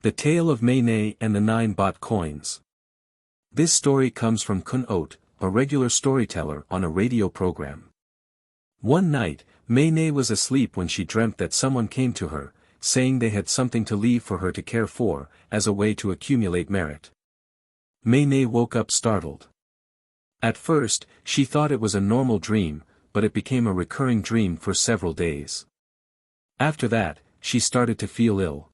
The Tale of Mae Nee and the 9 Baht Coins. This story comes from Kun Ot, a regular storyteller on a radio program. One night, Mae Nee was asleep when she dreamt that someone came to her, saying they had something to leave for her to care for, as a way to accumulate merit. Mae Nee woke up startled. At first, she thought it was a normal dream, but it became a recurring dream for several days. After that, she started to feel ill.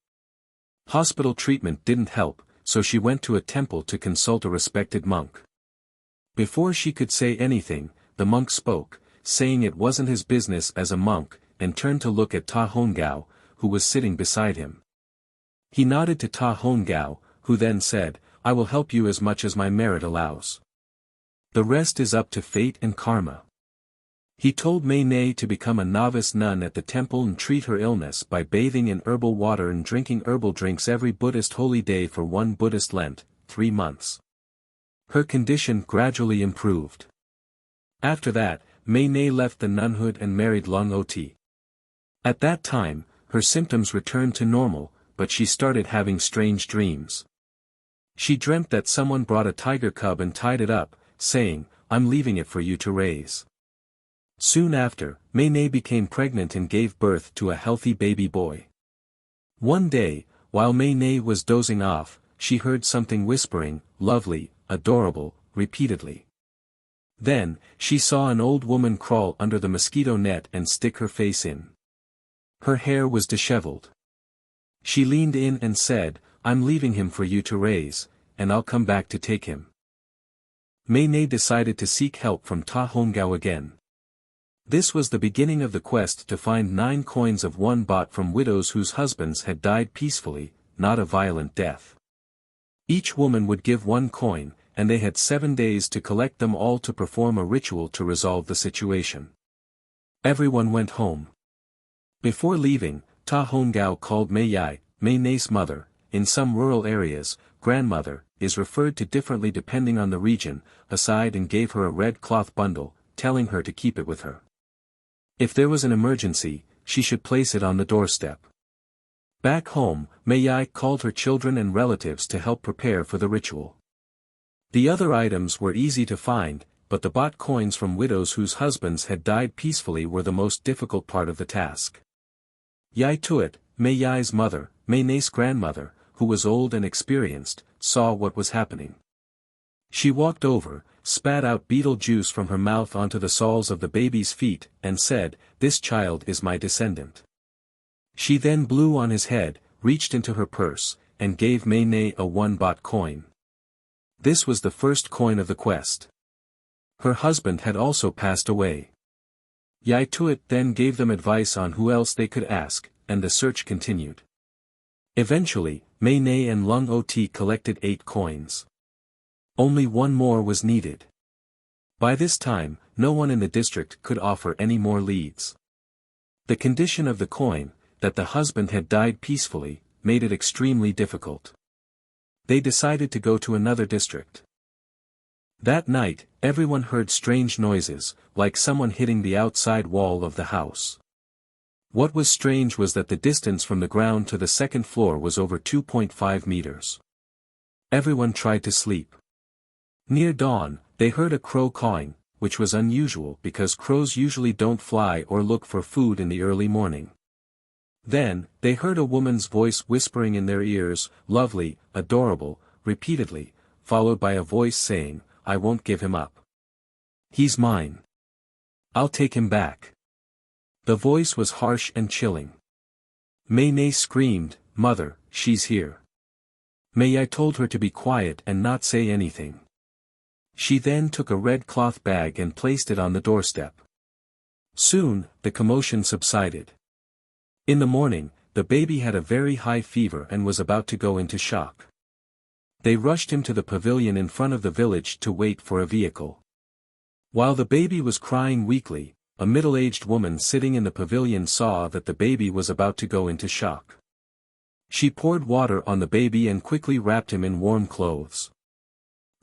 Hospital treatment didn't help, so she went to a temple to consult a respected monk. Before she could say anything, the monk spoke, saying it wasn't his business as a monk, and turned to look at Ho-ngow, who was sitting beside him. He nodded to Ho-ngow, who then said, "I will help you as much as my merit allows. The rest is up to fate and karma." He told Mae Nee to become a novice nun at the temple and treat her illness by bathing in herbal water and drinking herbal drinks every Buddhist holy day for one Buddhist Lent, 3 months. Her condition gradually improved. After that, Mae Nee left the nunhood and married Long Ot. At that time, her symptoms returned to normal, but she started having strange dreams. She dreamt that someone brought a tiger cub and tied it up, saying, "I'm leaving it for you to raise." Soon after, Mae Nee became pregnant and gave birth to a healthy baby boy. One day, while Mae Nee was dozing off, she heard something whispering, "Lovely, adorable," repeatedly. Then, she saw an old woman crawl under the mosquito net and stick her face in. Her hair was disheveled. She leaned in and said, "I'm leaving him for you to raise, and I'll come back to take him." Mae Nee decided to seek help from Ho-ngow again. This was the beginning of the quest to find 9 coins of 1 baht from widows whose husbands had died peacefully, not a violent death. Each woman would give 1 coin, and they had 7 days to collect them all to perform a ritual to resolve the situation. Everyone went home. Before leaving, Ho-ngow called Mae Nee's mother. In some rural areas, grandmother is referred to differently depending on the region, aside and gave her a red cloth bundle, telling her to keep it with her. If there was an emergency, she should place it on the doorstep. Back home, Mae called her children and relatives to help prepare for the ritual. The other items were easy to find, but the baht coins from widows whose husbands had died peacefully were the most difficult part of the task. Yai Tuat, Mae's mother, Mae Nee's grandmother, who was old and experienced, saw what was happening. She walked over, spat out beetle juice from her mouth onto the soles of the baby's feet, and said, "This child is my descendant." She then blew on his head, reached into her purse, and gave Mae Nee a 1 baht coin. This was the first coin of the quest. Her husband had also passed away. Yai Tuat then gave them advice on who else they could ask, and the search continued. Eventually, Mae Nee and Long Ot collected 8 coins. Only 1 more was needed. By this time, no one in the district could offer any more leads. The condition of the coin, that the husband had died peacefully, made it extremely difficult. They decided to go to another district. That night, everyone heard strange noises, like someone hitting the outside wall of the house. What was strange was that the distance from the ground to the second floor was over 2.5 meters. Everyone tried to sleep. Near dawn, they heard a crow cawing, which was unusual because crows usually don't fly or look for food in the early morning. Then, they heard a woman's voice whispering in their ears, "Lovely, adorable," repeatedly, followed by a voice saying, "I won't give him up. He's mine. I'll take him back." The voice was harsh and chilling. Mae Nee screamed, "Mother, she's here." Mae told her to be quiet and not say anything. She then took a red cloth bag and placed it on the doorstep. Soon, the commotion subsided. In the morning, the baby had a very high fever and was about to go into shock. They rushed him to the pavilion in front of the village to wait for a vehicle. While the baby was crying weakly, a middle-aged woman sitting in the pavilion saw that the baby was about to go into shock. She poured water on the baby and quickly wrapped him in warm clothes.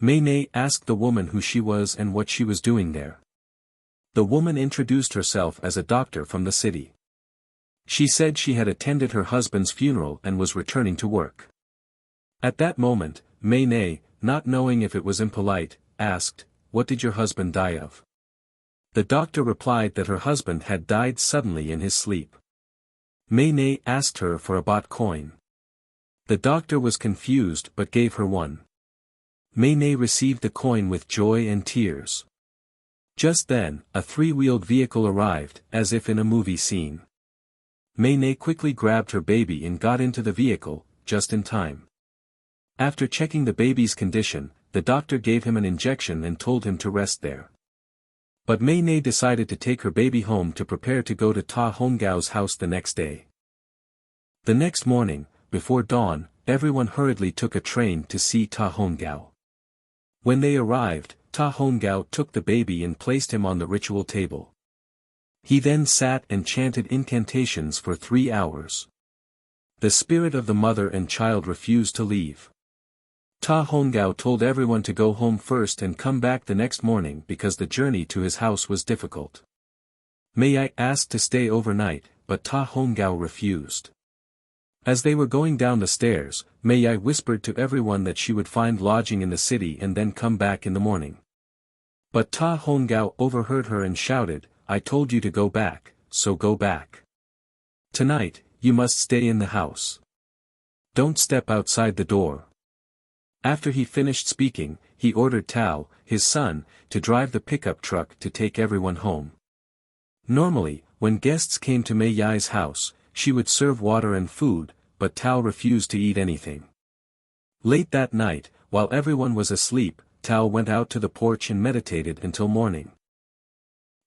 Mae Nee asked the woman who she was and what she was doing there. The woman introduced herself as a doctor from the city. She said she had attended her husband's funeral and was returning to work. At that moment, Mae Nee, not knowing if it was impolite, asked, "What did your husband die of?" The doctor replied that her husband had died suddenly in his sleep. Mae Nee asked her for a baht coin. The doctor was confused but gave her one. Mae Nee received the coin with joy and tears. Just then, a three-wheeled vehicle arrived, as if in a movie scene. Mae Nee quickly grabbed her baby and got into the vehicle, just in time. After checking the baby's condition, the doctor gave him an injection and told him to rest there. But Mae Nee decided to take her baby home to prepare to go to Ho-ngow's house the next day. The next morning, before dawn, everyone hurriedly took a train to see Ho-ngow. When they arrived, Ho-ngow took the baby and placed him on the ritual table. He then sat and chanted incantations for 3 hours. The spirit of the mother and child refused to leave. Ho-ngow told everyone to go home first and come back the next morning because the journey to his house was difficult. Mae asked to stay overnight, but Ho-ngow refused. As they were going down the stairs, Mae whispered to everyone that she would find lodging in the city and then come back in the morning. But Ho-ngow overheard her and shouted, "I told you to go back, so go back. Tonight, you must stay in the house. Don't step outside the door." After he finished speaking, he ordered Tao, his son, to drive the pickup truck to take everyone home. Normally, when guests came to Mae's house, she would serve water and food, but Tao refused to eat anything. Late that night, while everyone was asleep, Tao went out to the porch and meditated until morning.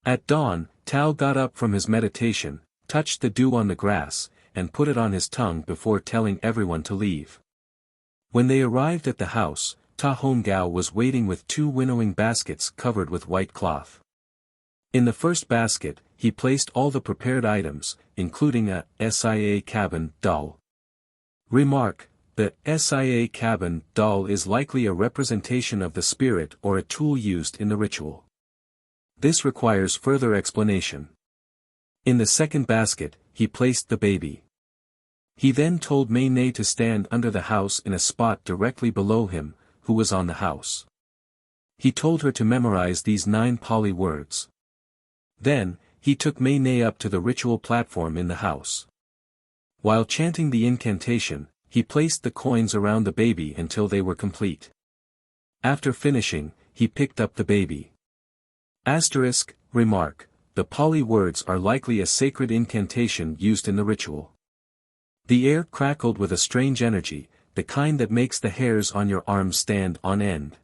At dawn, Tao got up from his meditation, touched the dew on the grass, and put it on his tongue before telling everyone to leave. When they arrived at the house, Ho-ngow was waiting with 2 winnowing baskets covered with white cloth. In the first basket, he placed all the prepared items, including a sia cabin doll. Remark: the sia cabin doll is likely a representation of the spirit or a tool used in the ritual. This requires further explanation. In the second basket, he placed the baby. He then told Mae Nee to stand under the house in a spot directly below him, who was on the house. He told her to memorize these 9 Pali words. Then, he took Mae Nee up to the ritual platform in the house. While chanting the incantation, he placed the coins around the baby until they were complete. After finishing, he picked up the baby. Remark: the Pali words are likely a sacred incantation used in the ritual. The air crackled with a strange energy, the kind that makes the hairs on your arms stand on end.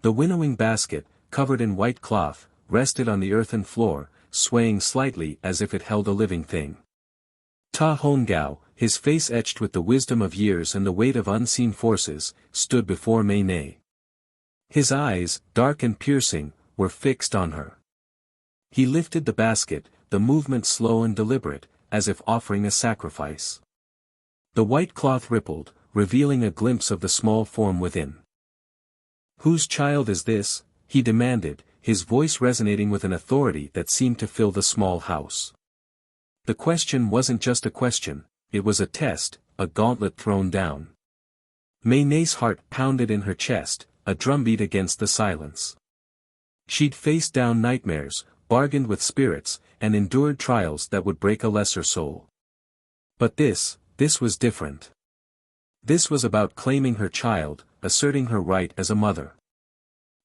The winnowing basket, covered in white cloth, rested on the earthen floor, swaying slightly as if it held a living thing. Ho-ngow, his face etched with the wisdom of years and the weight of unseen forces, stood before Mae Nee. His eyes, dark and piercing, were fixed on her. He lifted the basket, the movement slow and deliberate, as if offering a sacrifice. The white cloth rippled, revealing a glimpse of the small form within. "Whose child is this?" he demanded, his voice resonating with an authority that seemed to fill the small house. The question wasn't just a question, it was a test, a gauntlet thrown down. Mae Nee's heart pounded in her chest, a drumbeat against the silence. She'd faced down nightmares, bargained with spirits, and endured trials that would break a lesser soul. But this was different. This was about claiming her child, asserting her right as a mother.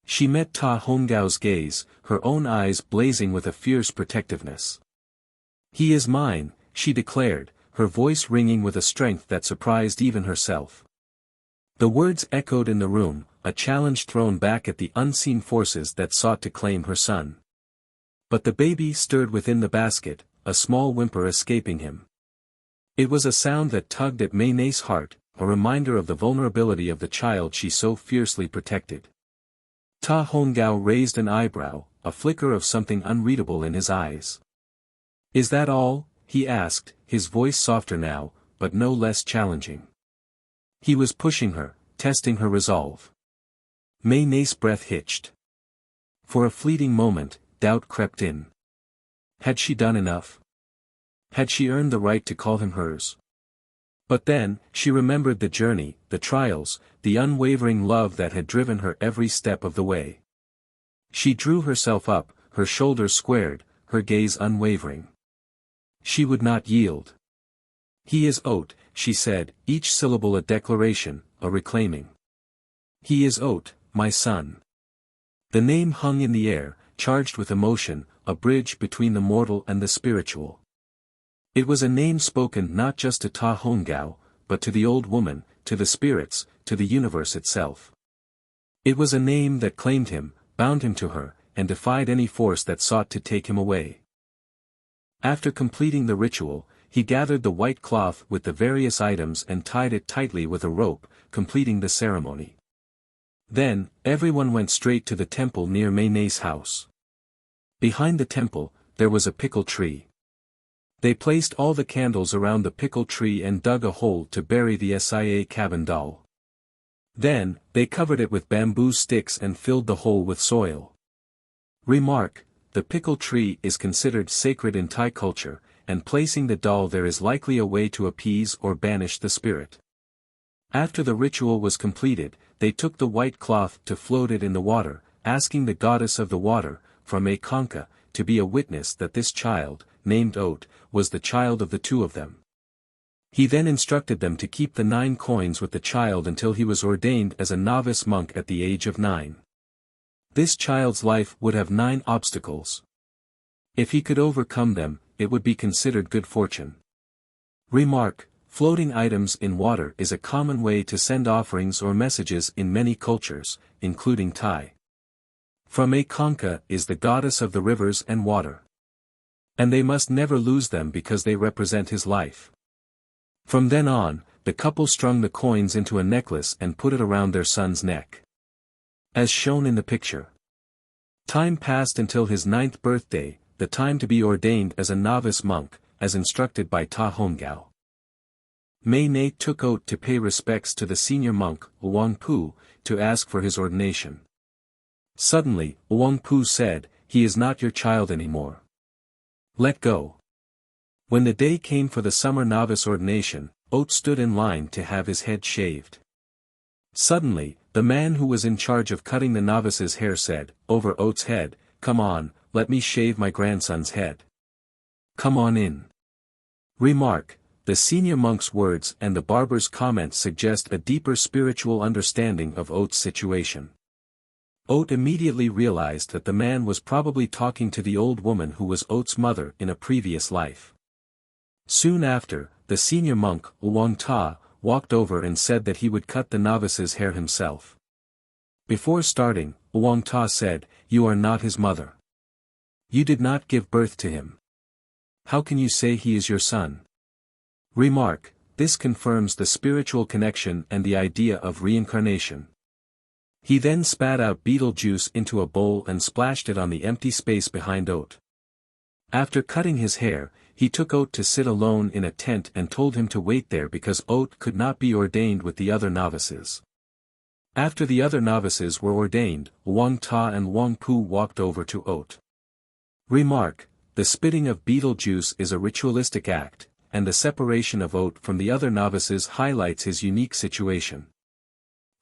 She met Ho-ngow's gaze, her own eyes blazing with a fierce protectiveness. "He is mine," she declared, her voice ringing with a strength that surprised even herself. The words echoed in the room, a challenge thrown back at the unseen forces that sought to claim her son. But the baby stirred within the basket, a small whimper escaping him. It was a sound that tugged at Mae Nee's heart, a reminder of the vulnerability of the child she so fiercely protected. Ho-ngow raised an eyebrow, a flicker of something unreadable in his eyes. "Is that all?" he asked, his voice softer now, but no less challenging. He was pushing her, testing her resolve. Mae Nee's breath hitched. For a fleeting moment, doubt crept in. Had she done enough? Had she earned the right to call him hers? But then, she remembered the journey, the trials, the unwavering love that had driven her every step of the way. She drew herself up, her shoulders squared, her gaze unwavering. She would not yield. "He is Oat," she said, each syllable a declaration, a reclaiming. "He is Oat, my son." The name hung in the air, charged with emotion, a bridge between the mortal and the spiritual. It was a name spoken not just to Ho-ngow, but to the old woman, to the spirits, to the universe itself. It was a name that claimed him, bound him to her, and defied any force that sought to take him away. After completing the ritual, he gathered the white cloth with the various items and tied it tightly with a rope, completing the ceremony. Then, everyone went straight to the temple near Mae Nee's house. Behind the temple, there was a pickle tree. They placed all the candles around the pickle tree and dug a hole to bury the Sia cabin doll. Then, they covered it with bamboo sticks and filled the hole with soil. Remark: the pickle tree is considered sacred in Thai culture, and placing the doll there is likely a way to appease or banish the spirit. After the ritual was completed, they took the white cloth to float it in the water, asking the goddess of the water, from Kanka, to be a witness that this child, named Oat, was the child of the two of them. He then instructed them to keep the 9 coins with the child until he was ordained as a novice monk at the age of 9. This child's life would have 9 obstacles. If he could overcome them, it would be considered good fortune. Remark: floating items in water is a common way to send offerings or messages in many cultures, including Thai. From Kanka is the goddess of the rivers and water. And they must never lose them because they represent his life. From then on, the couple strung the coins into a necklace and put it around their son's neck. As shown in the picture. Time passed until his 9th birthday, the time to be ordained as a novice monk, as instructed by Ho-ngow. Mae Nee took Oat to pay respects to the senior monk, Wang-pu, to ask for his ordination. Suddenly, Wang-pu said, "He is not your child anymore. Let go." When the day came for the summer novice ordination, Oat stood in line to have his head shaved. Suddenly, the man who was in charge of cutting the novice's hair said, over Oat's head, "Come on, let me shave my grandson's head. Come on in." Remark: the senior monk's words and the barber's comments suggest a deeper spiritual understanding of Oat's situation. Oat immediately realized that the man was probably talking to the old woman who was Oat's mother in a previous life. Soon after, the senior monk, Wang Ta, walked over and said that he would cut the novice's hair himself. Before starting, Wang Ta said, "You are not his mother. You did not give birth to him. How can you say he is your son?" Remark: this confirms the spiritual connection and the idea of reincarnation. He then spat out beetle juice into a bowl and splashed it on the empty space behind Oat. After cutting his hair, he took Oat to sit alone in a tent and told him to wait there because Oat could not be ordained with the other novices. After the other novices were ordained, Wang Ta and Wang Pu walked over to Oat. Remark: the spitting of beetle juice is a ritualistic act, and the separation of Oat from the other novices highlights his unique situation.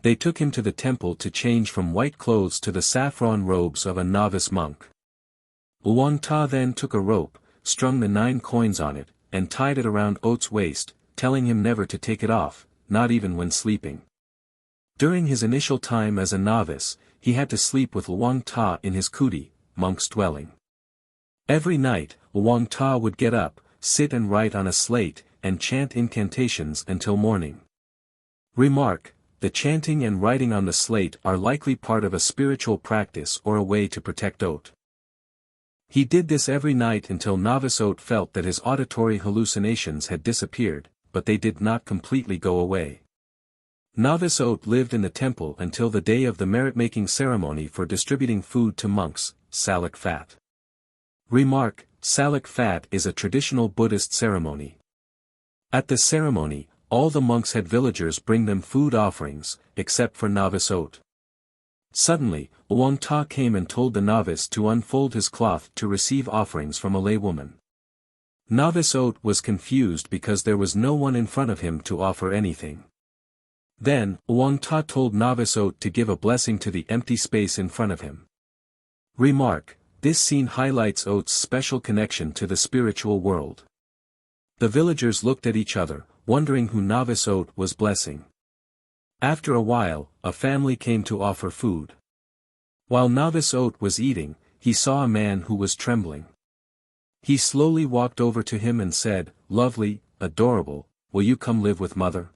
They took him to the temple to change from white clothes to the saffron robes of a novice monk. Wang Ta then took a rope, strung the 9 coins on it, and tied it around Oat's waist, telling him never to take it off, not even when sleeping. During his initial time as a novice, he had to sleep with Wang Ta in his kuti, monk's dwelling. Every night, Wang Ta would get up, sit and write on a slate, and chant incantations until morning. Remark: the chanting and writing on the slate are likely part of a spiritual practice or a way to protect Oat. He did this every night until novice Oat felt that his auditory hallucinations had disappeared, but they did not completely go away. Novice Oat lived in the temple until the day of the merit-making ceremony for distributing food to monks, Salak Fat. Remark: Salak Fat is a traditional Buddhist ceremony. At the ceremony, all the monks had villagers bring them food offerings, except for novice Oat. Suddenly, Wang Ta came and told the novice to unfold his cloth to receive offerings from a laywoman. Novice Oat was confused because there was no one in front of him to offer anything. Then, Wang Ta told Novice Oat to give a blessing to the empty space in front of him. Remark: this scene highlights Oat's special connection to the spiritual world. The villagers looked at each other, wondering who Novice Oat was blessing. After a while, a family came to offer food. While Novice Oat was eating, he saw a man who was trembling. He slowly walked over to him and said, "Lovely, adorable, will you come live with mother?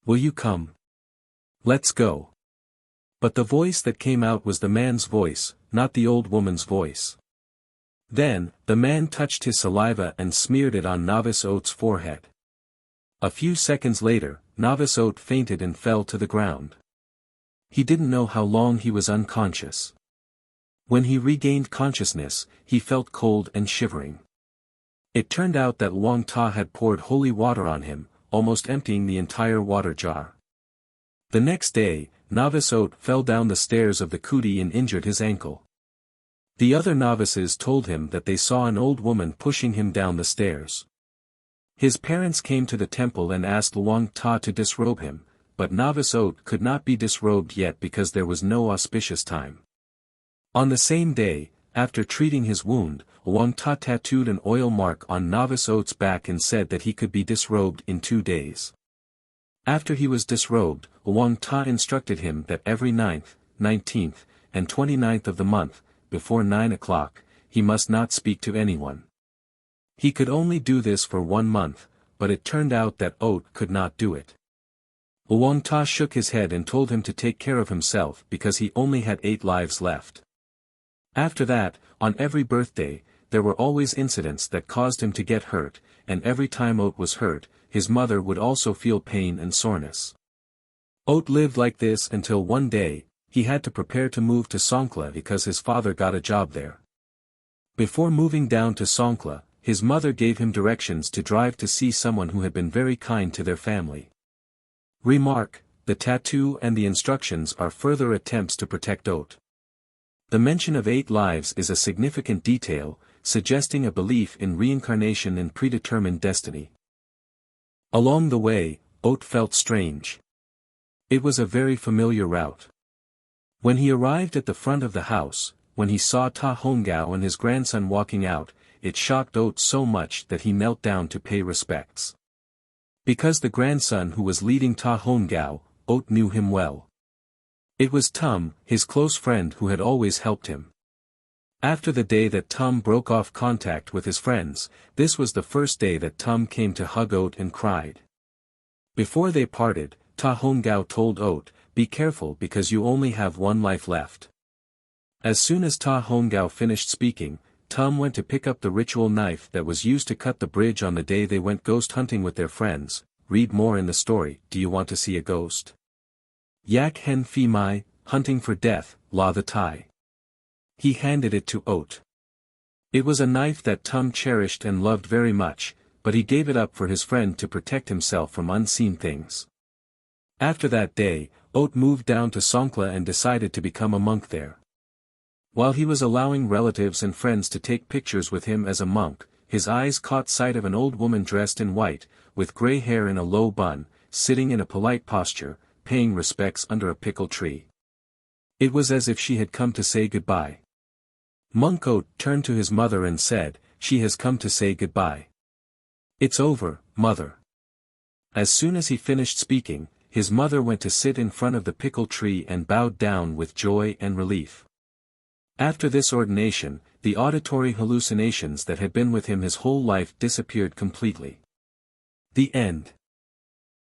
Will you come? Let's go." But the voice that came out was the man's voice, not the old woman's voice. Then, the man touched his saliva and smeared it on Novice Oat's forehead. A few seconds later, Novice Oat fainted and fell to the ground. He didn't know how long he was unconscious. When he regained consciousness, he felt cold and shivering. It turned out that Wang Ta had poured holy water on him, almost emptying the entire water jar. The next day, Novice Oat fell down the stairs of the kuti and injured his ankle. The other novices told him that they saw an old woman pushing him down the stairs. His parents came to the temple and asked Wang Ta to disrobe him, but Novice Oat could not be disrobed yet because there was no auspicious time. On the same day, after treating his wound, Wang Ta tattooed an oil mark on Novice Oat's back and said that he could be disrobed in 2 days. After he was disrobed, Wang Ta instructed him that every 9th, 19th, and 29th of the month, before 9 o'clock, he must not speak to anyone. He could only do this for 1 month, but it turned out that Oat could not do it. Wang Ta shook his head and told him to take care of himself because he only had 8 lives left. After that, on every birthday, there were always incidents that caused him to get hurt, and every time Oat was hurt, his mother would also feel pain and soreness. Oat lived like this until one day, he had to prepare to move to Songkhla because his father got a job there. Before moving down to Songkhla, his mother gave him directions to drive to see someone who had been very kind to their family. Remark: the tattoo and the instructions are further attempts to protect Oat. The mention of 8 lives is a significant detail, suggesting a belief in reincarnation and predetermined destiny. Along the way, Oat felt strange. It was a very familiar route. When he arrived at the front of the house, when he saw Ho-ngow and his grandson walking out, it shocked Oat so much that he knelt down to pay respects. Because the grandson who was leading Ho-ngow, Oat knew him well. It was Tum, his close friend who had always helped him. After the day that Tum broke off contact with his friends, this was the first day that Tum came to hug Oat and cried. Before they parted, Ho-ngow told Oat, "Be careful because you only have 1 life left." As soon as Ho-ngow finished speaking, Tum went to pick up the ritual knife that was used to cut the bridge on the day they went ghost hunting with their friends. Read more in the story. Do you want to see a ghost? Yak Hen Phi Mai, hunting for death, La the Thai. He handed it to Oat. It was a knife that Tum cherished and loved very much, but he gave it up for his friend to protect himself from unseen things. After that day, Oat moved down to Songkhla and decided to become a monk there. While he was allowing relatives and friends to take pictures with him as a monk, his eyes caught sight of an old woman dressed in white, with grey hair in a low bun, sitting in a polite posture, paying respects under a pickle tree. It was as if she had come to say goodbye. Monk Oat turned to his mother and said, "She has come to say goodbye. It's over, mother." As soon as he finished speaking, his mother went to sit in front of the pickle tree and bowed down with joy and relief. After this ordination, the auditory hallucinations that had been with him his whole life disappeared completely. The end.